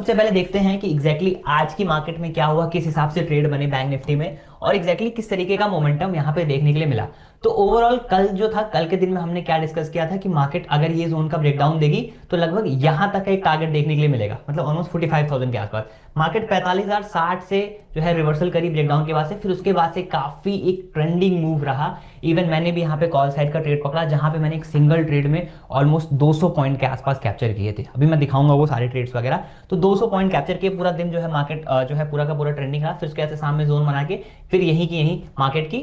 सबसे पहले देखते हैं कि एग्जैक्टली आज की मार्केट में क्या हुआ, किस हिसाब से ट्रेड बने बैंक निफ्टी में और एग्जैक्टली किस तरीके का मोमेंटम यहाँ पे देखने के लिए मिला। तो ओवरऑल कल जो था, कल के दिन में हमने क्या डिस्कस किया था कि मार्केट अगर ये जोन का ब्रेकडाउन देगी तो लगभग यहाँ तक एक टारगेट देखने के लिए मिलेगा, मतलब ऑलमोस्ट 45,000 के आसपास। मार्केट 45,060 से जो है रिवर्सल करी ब्रेकडाउन के बाद से, फिर उसके बाद से काफी एक ट्रेंडिंग मूव रहा। इवन मैंने भी यहाँ पे कॉल साइड का ट्रेड पकड़ा, जहां पे मैंने एक सिंगल ट्रेड में ऑलमोस्ट 200 पॉइंट के आसपास कैप्चर किए थे। अभी मैं दिखाऊंगा वो सारे ट्रेड्स वगैरह। तो 200 पॉइंट कैप्चर किए, पूरा दिन जो है मार्केट जो है पूरा का पूरा ट्रेंडिंग रहा। फिर उसके बाद सामने जोन बना के फिर यही की यही मार्केट की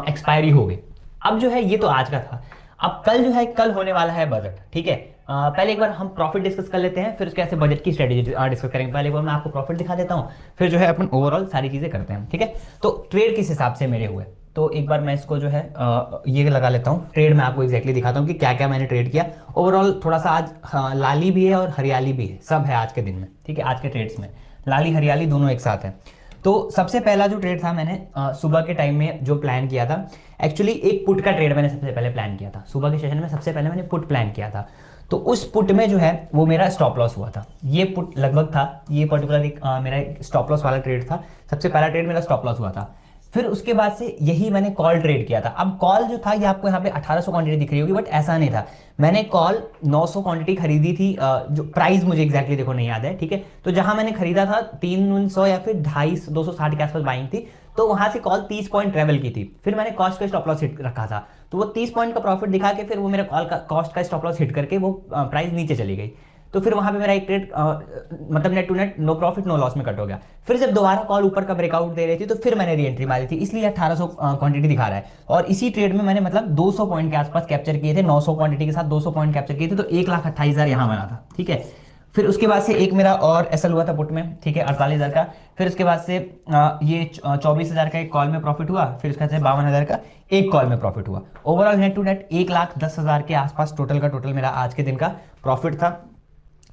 एक्सपायरी हो गई। अब जो है ये तो आज का था। अब कल जो है, कल होने वाला है बजट, ठीक है। पहले एक बार हम प्रॉफिट डिस्कस कर लेते हैं, फिर उसके ऐसे बजट की स्ट्रेटेजी डिस्कस करेंगे। पहले एक बार मैं आपको प्रॉफिट दिखा देता हूं, फिर जो है अपन ओवरऑल सारी चीजें करते हैं, ठीक है। तो ट्रेड किस हिसाब से मेरे हुए, तो एक बार मैं इसको जो है ये लगा लेता हूँ ट्रेड। मैं आपको एग्जैक्टली दिखाता हूँ कि क्या क्या मैंने ट्रेड किया। ओवरऑल थोड़ा सा आज लाली भी है और हरियाली भी है, सब है आज के दिन में, ठीक है। आज के ट्रेड्स में लाली हरियाली दोनों एक साथ है। तो सबसे पहला जो ट्रेड था मैंने सुबह के टाइम में जो प्लान किया था, एक्चुअली एक पुट का ट्रेड मैंने सबसे पहले प्लान किया था। सुबह के सेशन में सबसे पहले मैंने पुट प्लान किया था। तो उस पुट में जो है वो मेरा स्टॉप लॉस हुआ था। ये पुट लगभग था, ये पर्टिकुलर मेरा स्टॉप लॉस वाला ट्रेड था। सबसे पहला ट्रेड मेरा स्टॉप लॉस हुआ था। फिर उसके बाद से यही मैंने कॉल ट्रेड किया था। अब कॉल जो था ये आपको यहाँ पे 1800 क्वांटिटी दिख रही होगी, बट ऐसा नहीं था। मैंने कॉल 900 क्वांटिटी खरीदी थी, जो प्राइस मुझे एग्जैक्टली देखो नहीं याद है, ठीक है। तो जहां मैंने खरीदा था 300 या फिर 250 260 के आसपास बाइंग थी। तो वहां से कॉल 30 पॉइंट ट्रेवल की थी। फिर मैंने कॉस्ट का स्टॉप लॉस हिट रखा था, तो वो 30 पॉइंट का प्रॉफिट दिखा के फिर वो मेरा कॉल का कॉस्ट का स्टॉप लॉस हिट करके वो प्राइस नीचे चली गई। तो फिर वहां पे मेरा एक ट्रेड मतलब net to net no profit no loss में कट हो गया। फिर जब दोबारा कॉल ऊपर का ब्रेकआउट दे रही थी तो फिर मैंने री एंट्री मारी थी, इसलिए 1800 क्वांटिटी दिखा रहा है। और इसी ट्रेड में मैंने मतलब 200 पॉइंट के आसपास कैप्चर किए थे, 900 क्वांटिटी के साथ 200 पॉइंट कैप्चर किए थे, तो 1,28,000 यहां बना था, ठीक है। फिर उसके बाद से एक मेरा और एसएल हुआ था पुट में, ठीक है, 48,000 का। फिर उसके बाद से ये 24,000 का एक कॉल में प्रॉफिट हुआ। फिर उसके बाद से 52,000 का एक कॉल में प्रॉफिट हुआ। ओवरऑल नेट टू नेट 1,10,000 के आसपास टोटल का टोटल मेरा आज के दिन का प्रॉफिट था।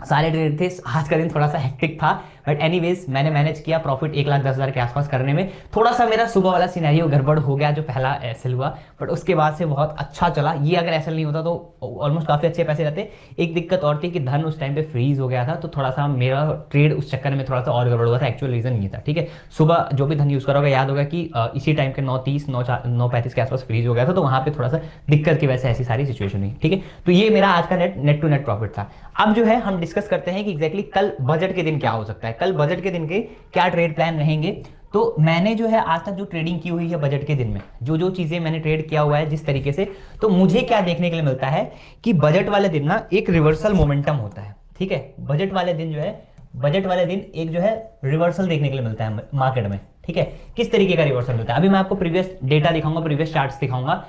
सारे ट्रेड थे, आज का दिन थोड़ा सा हेक्टिक था, बट एनीवेज मैंने मैनेज किया प्रॉफिट 1,10,000 के आसपास करने में। थोड़ा सा मेरा सुबह वाला सिनेरियो गड़बड़ हो गया जो पहला एसएल हुआ, बट उसके बाद से बहुत अच्छा चला। ये अगर एसएल नहीं होता तो ऑलमोस्ट काफी अच्छे पैसे रहते। एक दिक्कत और थी कि धन उस टाइम पे फ्रीज हो गया था, तो थोड़ा सा मेरा ट्रेड उस चक्कर में थोड़ा सा और गड़बड़ हुआ था। एक्चुअल रीजन ये था, ठीक है। सुबह जो भी धन यूज करोगे याद होगा कि इसी टाइम के 9:30 9:35 के आसपास फ्रीज हो गया था, तो वहां पे थोड़ा सा दिक्कत की वजह से ऐसी सारी सिचुएशन हुई, ठीक है। तो ये मेरा आज का नेट टू नेट प्रॉफिट था। अब जो है हम डिस्कस करते हैं कि एग्जैक्टली कल बजट के दिन क्या हो सकता है, कल बजट के दिन के क्या ट्रेड प्लान रहेंगे। तो मैंने जो है आज तक जो ट्रेडिंग की हुई है बजट के दिन में, जो जो चीजें मैंने ट्रेड किया हुआ है जिस तरीके से, तो मुझे क्या देखने के लिए मिलता है कि बजट वाले दिन ना एक रिवर्सल मोमेंटम होता है, ठीक है। बजट वाले दिन जो है, बजट वाले दिन एक जो है रिवर्सल देखने के लिए मिलता है मार्केट में, ठीक है। किस तरीके का रिवर्सल मिलता है अभी मैं आपको प्रीवियस डेटा दिखाऊंगा, प्रीवियस चार्ट्स दिखाऊंगा।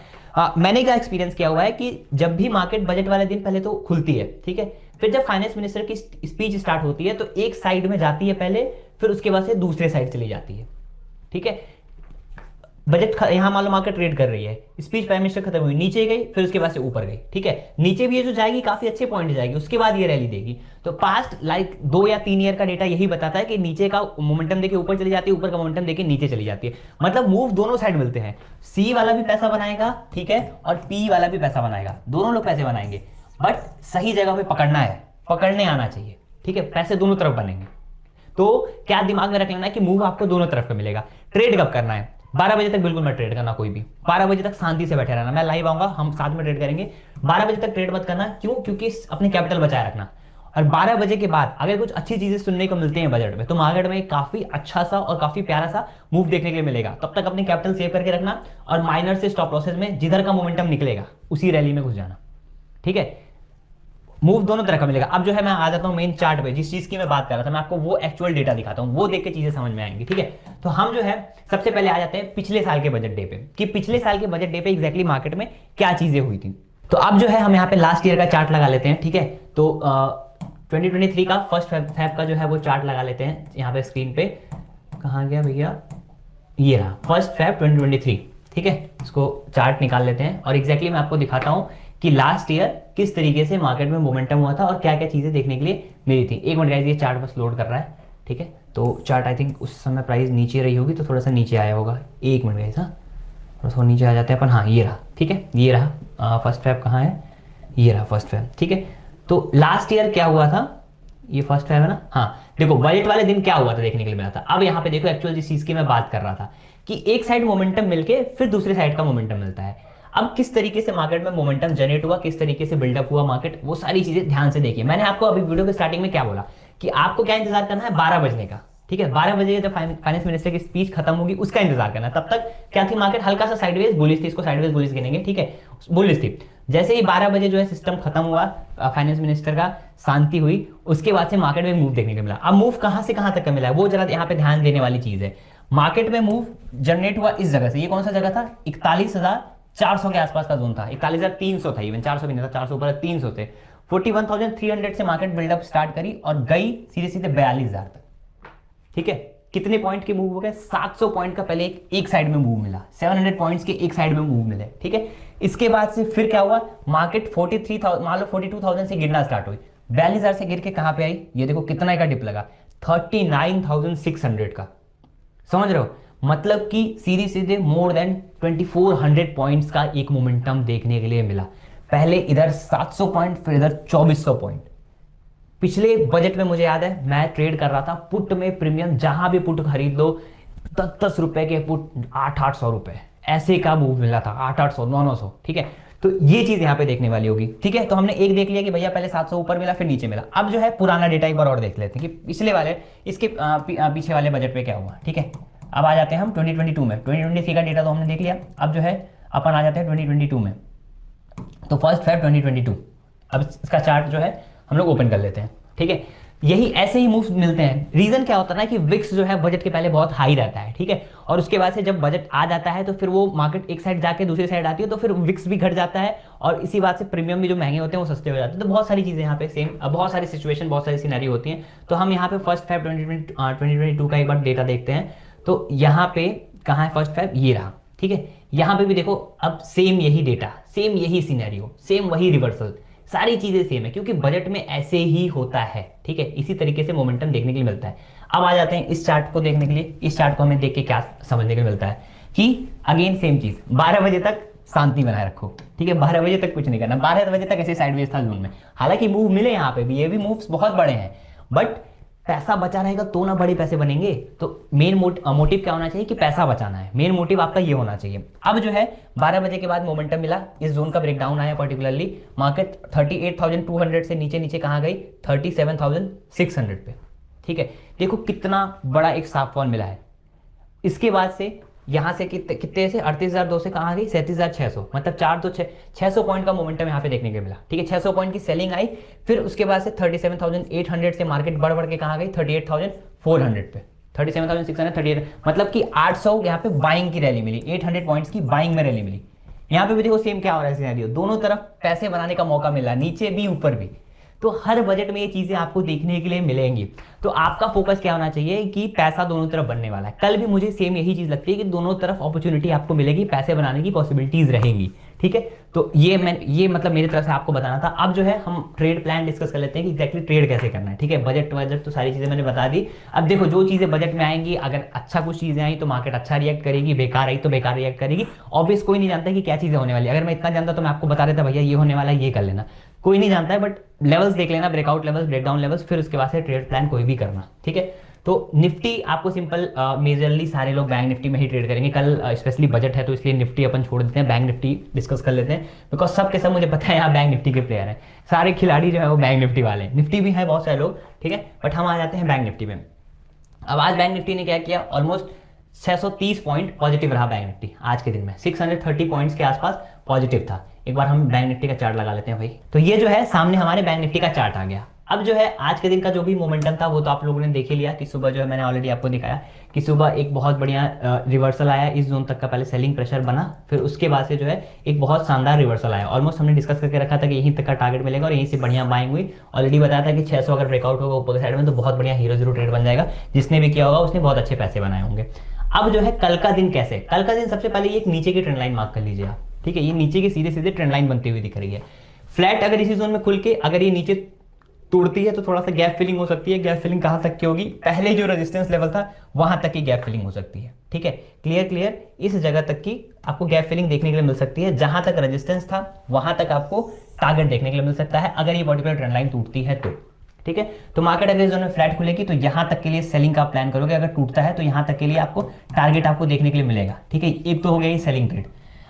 मैंने क्या एक्सपीरियंस किया हुआ है कि जब भी मार्केट बजट वाले दिन पहले तो खुलती है, ठीक है। फिर जब फाइनेंस मिनिस्टर की स्पीच स्टार्ट होती है तो एक साइड में जाती है पहले, फिर उसके बाद से दूसरे साइड चली जाती है, ठीक है। बजट यहां मान लो मार्केट ट्रेड कर रही है, स्पीच प्राइम मिनिस्टर खत्म हुई, नीचे गई, फिर उसके बाद से ऊपर गई, ठीक है। नीचे भी ये जो जाएगी काफी अच्छे पॉइंट जाएगी, उसके बाद ये रैली देगी। तो पास्ट लाइक 2 या 3 ईयर का डेटा यही बताता है कि नीचे का मोमेंटम देके ऊपर चली जाती है, ऊपर का मोमेंटम देके नीचे चली जाती है। मतलब मूव दोनों साइड मिलते हैं, सी वाला भी पैसा बनाएगा, ठीक है, और पी वाला भी पैसा बनाएगा, दोनों लोग पैसे बनाएंगे, बट सही जगह पे पकड़ना है, पकड़ने आना चाहिए, ठीक है। पैसे दोनों तरफ बनेंगे। तो क्या दिमाग में रख लेना है कि मूव आपको दोनों तरफ का मिलेगा। ट्रेड कब करना है, 12 बजे तक बिल्कुल मत ट्रेड करना, कोई भी 12 बजे तक शांति से बैठे रहना। मैं लाइव आऊंगा, हम साथ में ट्रेड करेंगे। 12 बजे तक ट्रेड मत करना, क्यों? क्योंकि अपने कैपिटल बचाए रखना। और 12 बजे के बाद अगर कुछ अच्छी चीजें सुनने को मिलती हैं बजट में, तो मार्केट में काफी अच्छा सा और काफी प्यारा सा मूव देखने के लिए मिलेगा। तब तक अपने कैपिटल सेव करके रखना और माइनर से स्टॉप लॉसेस में जिधर का मोमेंटम निकलेगा उसी रैली में घुस जाना, ठीक है। मूव दोनों तरह का मिलेगा। अब जो है मैं आ जाता हूं मेन चार्ट पे, जिस चीज की मैं बात कर रहा था, मैं आपको वो एक्चुअल डेटा दिखाता हूं, वो देख के चीजें समझ में आएंगी, ठीक है। तो हम जो है सबसे पहले आ जाते हैं पिछले साल के बजट डे पे, कि पिछले साल के बजट डे पे एग्जैक्टली मार्केट में क्या चीजें हुई थी। तो अब जो है हम यहाँ पे लास्ट ईयर का चार्ट लगा लेते हैं, ठीक है। तो 2023 का फर्स्ट फेब का जो है वो चार्ट लगा लेते हैं यहाँ पे स्क्रीन पे। कहाँ गया भैया, ये रहा फर्स्ट फेब 2023, ठीक है। इसको चार्ट निकाल लेते हैं और एग्जैक्टली मैं आपको दिखाता हूँ कि लास्ट ईयर किस तरीके से मार्केट में मोमेंटम हुआ था और क्या क्या चीजें देखने के लिए मिली थी। एक मिनट गाइस, ये चार्ट बस लोड कर रहा है, ठीक है। तो चार्ट आई थिंक उस समय प्राइस नीचे रही होगी, तो थोड़ा सा नीचे आया होगा। एक मिनट गाइस, हाँ थोड़ा सा नीचे आ जाते हैं अपन। हाँ ये रहा, ठीक है, ये रहा फर्स्ट फेब। कहाँ है, ये रहा फर्स्ट फेब, ठीक है। तो लास्ट ईयर क्या हुआ था, ये फर्स्ट फेब है ना, हाँ। देखो बजट वाले दिन क्या हुआ था देखने के लिए मिला था। अब यहाँ पे देखो एक्चुअल जिस चीज की मैं बात कर रहा था कि एक साइड मोमेंटम मिलके फिर दूसरे साइड का मोमेंटम मिलता है। अब किस तरीके से मार्केट में मोमेंटम जनरेट हुआ, किस तरीके से बिल्डअप हुआ मार्केट, वो सारी चीजें ध्यान से देखिए। मैंने आपको अभी वीडियो के स्टार्टिंग में क्या बोला कि आपको क्या इंतजार करना है, 12 बजने का, ठीक है। 12 बजे जब फाइनेंस मिनिस्टर की स्पीच खत्म होगी उसका इंतजार करना। तब तक क्या थी मार्केट, हल्का सा साइडवेज बुलिश थी, इसको साइडवेज बुलिश गिनेंगे, ठीक है, बुलिश थी। जैसे ही 12 बजे जो है सिस्टम खत्म हुआ, फाइनेंस मिनिस्टर का शांति हुई, उसके बाद से मार्केट में मूव देखने को मिला। अब मूव कहां से कहां तक का मिला है वो जरा यहाँ पे ध्यान देने वाली चीज है। मार्केट में मूव जनरेट हुआ इस जगह से, ये कौन सा जगह था, 41,400 के आसपास का जोन था, 41,300 था, इवन 400 भी नहीं था, 400 ऊपर 300 थे। 41,300 से मार्केट बिल्डअप स्टार्ट करी और गई सीधे सीधे 42,000 तक, ठीक है। कितने पॉइंट के मूव हो गए, 700 पॉइंट का पहले एक साइड में मूव मिला, 700 पॉइंट्स के एक साइड में मूव मिले, ठीक है। इसके बाद से फिर क्या हुआ, मार्केट 43,000 मान लो 42,000 से गिरना स्टार्ट हुई, 42,000 से गिर के कहां पे आई, ये देखो कितना का डिप लगा, 39,600 का, समझ रहे हो। मतलब कि सीधे सीधे मोर देन 2400 पॉइंट्स का एक मोमेंटम देखने के लिए मिला। पहले इधर 700 पॉइंट, फिर इधर 2400 पॉइंट। पिछले बजट में मुझे याद है मैं ट्रेड कर रहा था पुट में, प्रीमियम जहां भी पुट खरीद लो 10-10 रुपए के पुट 800-800 रुपए ऐसे का मूव मिला था, 800-800 900, ठीक है। तो ये चीज यहाँ पे देखने वाली होगी, ठीक है। तो हमने एक देख लिया कि भैया पहले 700 ऊपर मिला फिर नीचे मिला। अब जो है पुराना डेटा एक बार और देख लेते हैं कि पिछले वाले इसके पीछे वाले बजट पे क्या हुआ, ठीक है। अब आ जाते हैं हम 2022 में, 2023 का डेटा तो हमने देख लिया। अब जो है अपन आ जाते हैं 2022 में, तो 1 Feb 2022। अब इसका चार्ट जो है हम लोग ओपन कर लेते हैं, ठीक है। यही ऐसे ही मूव्स मिलते हैं। रीजन क्या होता है ना कि विक्स जो है बजट के पहले बहुत हाई रहता है, ठीक है, और उसके बाद से जब बजट आ जाता है तो फिर वो मार्केट एक साइड जाके दूसरी साइड आती है, तो फिर विक्स भी घट जाता है और इसी बात से प्रीमियम भी जो महंगे होते हैं वो सस्ते हो जाते हैं। तो बहुत सारी चीजें यहाँ पे सेम, बहुत सारी सिचुएशन, बहुत सारी सिनेरियो होती हैं। तो हम यहाँ पे 1 Feb 2022 का एक बार डेटा देखते हैं। तो यहाँ पे कहाँ है 1 Feb, ये रहा, ठीक है। यहाँ पे भी देखो अब सेम यही डेटा, सेम यही सिनेरियो, सेम वही रिवर्सल, सारी चीजें सेम है क्योंकि बजट में ऐसे ही होता है, ठीक है। इसी तरीके से मोमेंटम देखने के लिए मिलता है। अब आ जाते हैं इस चार्ट को देखने के लिए। इस चार्ट को हमें देख के क्या समझने को मिलता है कि अगेन सेम चीज, 12 बजे तक शांति बनाए रखो, ठीक है। 12 बजे तक कुछ नहीं करना, 12 बजे तक ऐसे साइडवेज था जोन में। हालांकि मूव मिले यहाँ पे भी, ये भी मूव्स बहुत बड़े हैं, बट पैसा बचा रहेगा तो ना बड़े पैसे बनेंगे। तो मेन मोटिव क्या होना चाहिए कि पैसा बचाना है, मेन मोटिव आपका ये होना चाहिए। अब जो है 12 बजे के बाद मोमेंटम मिला, इस जोन का ब्रेकडाउन आया, पर्टिकुलरली मार्केट 38,200 से नीचे नीचे कहाँ गई, 37,600 पे, ठीक है। देखो कितना बड़ा एक साफ फॉल मिला है। इसके बाद से यहाँ से कितने से 38,200 से कहाँ गई, 37,600, मतलब 600 पॉइंट का मोमेंटम यहाँ पे देखने को मिला, ठीक है। 600 पॉइंट की सेलिंग आई, फिर उसके बाद से 37,800 से मार्केट बढ़ बढ़ के कहाँ गई, 38,400 पे, 37,638, मतलब कि 800 यहाँ पे बाइंग की रैली मिली, 800 पॉइंट्स की बाइंग में रैली मिली। यहाँ पे भी देखो सेम क्या हो रहा है सिनेरियो, दोनों तरफ पैसे बनाने का मौका मिला, नीचे भी ऊपर भी। तो हर बजट में ये चीजें आपको देखने के लिए मिलेंगी। तो आपका फोकस क्या होना चाहिए कि पैसा दोनों तरफ बनने वाला है। कल भी मुझे सेम यही चीज लगती है कि दोनों तरफ अपॉर्चुनिटी आपको मिलेगी, पैसे बनाने की पॉसिबिलिटीज रहेंगी, ठीक है। तो ये मतलब मेरी तरफ से आपको बताना था। अब जो है हम ट्रेड प्लान डिस्कस कर लेते हैं कि एग्जैक्टली ट्रेड कैसे करना है, ठीक है। बजट तो सारी चीजें मैंने बता दी। अब देखो जो चीजें बजट में आएंगी, अगर अच्छा कुछ चीजें आई तो मार्केट अच्छा रिएक्ट करेगी, बेकार आई तो बेकार रिएक्ट करेगी। ऑब्वियस कोई नहीं जानता कि क्या चीजें होने वाली। अगर मैं इतना जानता तो मैं आपको बता देता भैया ये होने वाला है, ये कर लेना, कोई नहीं जानता है। बट लेवल्स देख लेना, ब्रेकआउट लेवल्स, ब्रेकडाउन लेवल्स, फिर उसके बाद से ट्रेड प्लान कोई भी करना, ठीक है। तो निफ्टी आपको सिंपल, मेजरली सारे लोग बैंक निफ्टी में ही ट्रेड करेंगे। कल स्पेशली बजट है तो इसलिए निफ्टी अपन छोड़ देते हैं, बैंक निफ्टी डिस्कस कर लेते हैं, बिकॉज सब के सब मुझे पता है यहाँ बैंक निफ्टी के प्लेयर हैं, सारे खिलाड़ी जो है वो बैंक निफ्टी वाले हैं। निफ्टी भी है बहुत सारे लोग, ठीक है, बट हम आ जाते हैं बैंक निफ्टी में। अब आज बैंक निफ्टी ने क्या किया, ऑलमोस्ट 630 पॉइंट पॉजिटिव रहा बैंक निफ्टी आज के दिन में, 630 पॉइंट्स के आसपास पॉजिटिव था। एक बार हम बैंक निफ्टी का चार्ट लगा लेते हैं भाई। तो ये जो है सामने हमारे बैंक निफ्टी का चार्ट आ गया। अब जो है आज के दिन का जो भी मोमेंटम था वो तो आप लोगों ने देख ही लिया कि सुबह जो है मैंने ऑलरेडी आपको दिखाया कि सुबह एक बहुत बढ़िया रिवर्सल आया, इस जोन तक का पहले सेलिंग प्रेशर बना, फिर उसके बाद से जो है एक बहुत शानदार रिवर्सल आया। ऑलमोस्ट हमने डिस्कस करके रखा था कि यहीं तक का टारगेट मिलेगा और यहीं से बढ़िया बाइंग हुई। ऑलरेडी बताया था कि 600 अगर ब्रेकआउट होगा ऊपर साइड में तो बहुत बढ़िया हीरो जीरो ट्रेड बन जाएगा। जिसने भी किया होगा उसने बहुत अच्छे पैसे बनाए होंगे। अब जो है कल का दिन कैसे, कल का दिन सबसे पहले एक नीचे की ट्रेंड लाइन मार्क कर लीजिए आप, ठीक है। ये नीचे की सीधे सीधे ट्रेंड लाइन बनती हुई दिख रही है। फ्लैट अगर इसी जोन में खुल के अगर ये नीचे तोड़ती है तो थोड़ा सा गैप फिलिंग हो सकती है। गैप फिलिंग कहां तक की होगी, पहले जो रेजिस्टेंस लेवल था वहां तक की गैप फिलिंग हो सकती है, ठीक है। क्लियर, इस जगह तक की आपको गैप फिलिंग देखने के लिए मिल सकती है। जहां तक रेजिस्टेंस था वहां तक आपको टारगेट देखने के लिए मिल सकता है अगर ये पर्टिकुलर ट्रेंड लाइन टूटती है तो, ठीक है। तो मार्केट अगर इस जोन में फ्लैट खुलेगी तो यहाँ तक के लिए सेलिंग का प्लान करोगे, अगर टूटता है तो यहाँ तक के लिए आपको टारगेट आपको देखने के लिए मिलेगा, ठीक है। एक तो हो गया ये सेलिंग ट्रेड।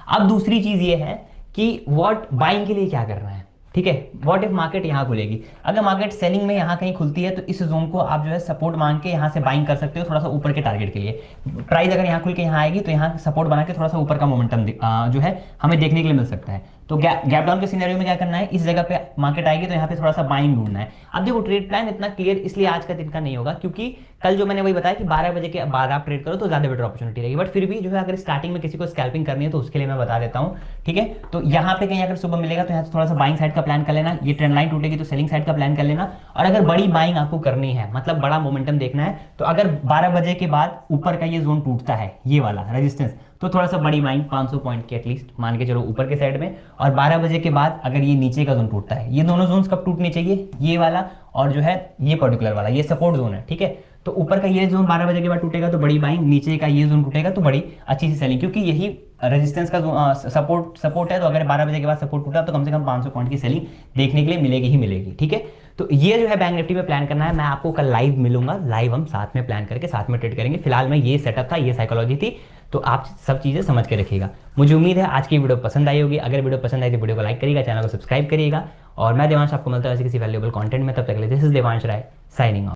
अब दूसरी चीज ये है कि व्हाट बाइंग के लिए क्या करना है, ठीक है। व्हाट इफ मार्केट यहाँ खुलेगी, अगर मार्केट सेलिंग में यहाँ कहीं खुलती है तो इस जोन को आप जो है सपोर्ट मान के यहाँ से बाइंग कर सकते हो थोड़ा सा ऊपर के टारगेट के लिए। प्राइस अगर यहाँ खुल के यहाँ आएगी तो यहाँ सपोर्ट बना के थोड़ा सा ऊपर का मोमेंटम जो है हमें देखने के लिए मिल सकता है। तो गैप डाउन के सिनेरियो में क्या करना है, इस जगह पे मार्केट आएगी तो यहाँ पे थोड़ा सा बाइंग ढूंढना है। अब देखो ट्रेड प्लान इतना क्लियर इसलिए आज का दिन का नहीं होगा क्योंकि कल जो मैंने वही बताया कि 12 बजे के बाद आप ट्रेड करो तो ज्यादा बेटर अपॉर्चुनिटी रहेगी, बट फिर भी जो है अगर स्टार्टिंग में किसी को स्कैल्पिंग करनी है तो उसके लिए मैं बता देता हूँ, ठीक है। तो यहाँ पे कहीं अगर सुबह मिलेगा तो यहाँ से थोड़ा सा बाइंग साइड का प्लान कर लेना, ये ट्रेंड लाइन टूटेगी तो सेलिंग साइड का प्लान कर लेना। और अगर बड़ी बाइंग आपको करनी है, मतलब बड़ा मोमेंटम देखना है, तो अगर 12 बजे के बाद ऊपर का ये जोन टूटता है, ये वाला रेजिस्टेंस, तो थोड़ा सा बड़ी बाइंग 500 पॉइंट की एटलीस्ट मान के चलो ऊपर के साइड में। और 12 बजे के बाद अगर ये नीचे का जोन टूटता है, ये दोनों जोन्स कब टूटने चाहिए, ये वाला और जो है ये पर्टिकुलर वाला, ये सपोर्ट जोन है, ठीक है। तो ऊपर का ये जोन 12 बजे के बाद टूटेगा तो बड़ी बाइंग, नीचे का ये जोन टूटेगा तो बड़ी अच्छी सी सेलिंग, क्योंकि यही रेजिस्टेंस का सपोर्ट है। तो अगर 12 बजे के बाद सपोर्ट टूटा तो कम से कम 500 पॉइंट की सेलिंग देखने के लिए मिलेगी ही मिलेगी, ठीक है। तो ये जो है बैंक निफ्टी में प्लान करना है। मैं आपको कल लाइव मिलूंगा, लाइव हम साथ में प्लान करके साथ में ट्रेड करेंगे। फिलहाल में ये सेटअप था, ये साइकोलॉजी थी, तो आप सब चीजें समझ के रखिएगा। मुझे उम्मीद है आज की वीडियो पसंद आई होगी। अगर वीडियो पसंद आई तो वीडियो को लाइक करिएगा, चैनल को सब्सक्राइब करिएगा। और मैं देवांश आपको मिलता है ऐसे किसी वैल्यूएबल कंटेंट में, तब तक के लिए this is Devansh Rai signing of.